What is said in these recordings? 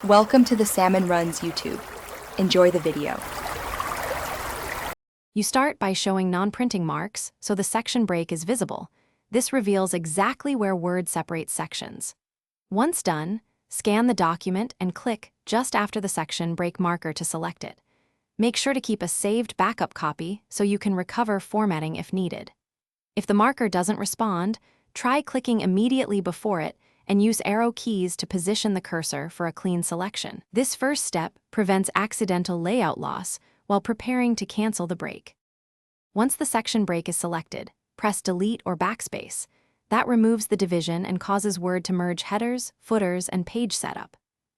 Welcome to the Salmon Runs YouTube. Enjoy the video. You start by showing non-printing marks so the section break is visible. This reveals exactly where Word separates sections. Once done, scan the document and click just after the section break marker to select it. Make sure to keep a saved backup copy so you can recover formatting if needed. If the marker doesn't respond, try clicking immediately before it and use arrow keys to position the cursor for a clean selection. This first step prevents accidental layout loss while preparing to cancel the break. Once the section break is selected, press Delete or Backspace. That removes the division and causes Word to merge headers, footers, and page setup.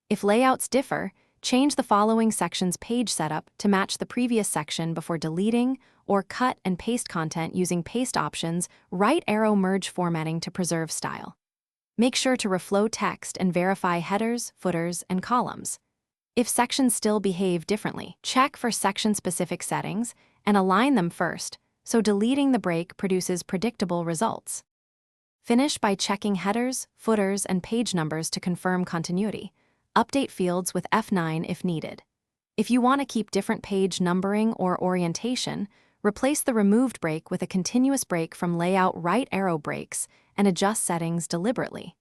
If layouts differ, change the following section's page setup to match the previous section before deleting, or cut and paste content using paste options, right arrow merge formatting to preserve style. Make sure to reflow text and verify headers, footers, and columns. If sections still behave differently, check for section-specific settings and align them first, so deleting the break produces predictable results. Finish by checking headers, footers, and page numbers to confirm continuity. Update fields with F9 if needed. If you want to keep different page numbering or orientation, replace the removed break with a continuous break from layout right arrow breaks and adjust settings deliberately.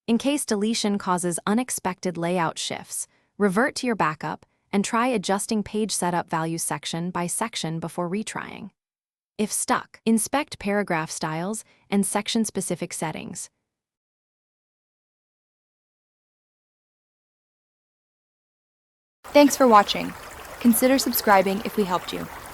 In case deletion causes unexpected layout shifts, revert to your backup and try adjusting page setup values section by section before retrying. If stuck, inspect paragraph styles and section-specific settings. Thanks for watching. Consider subscribing if we helped you.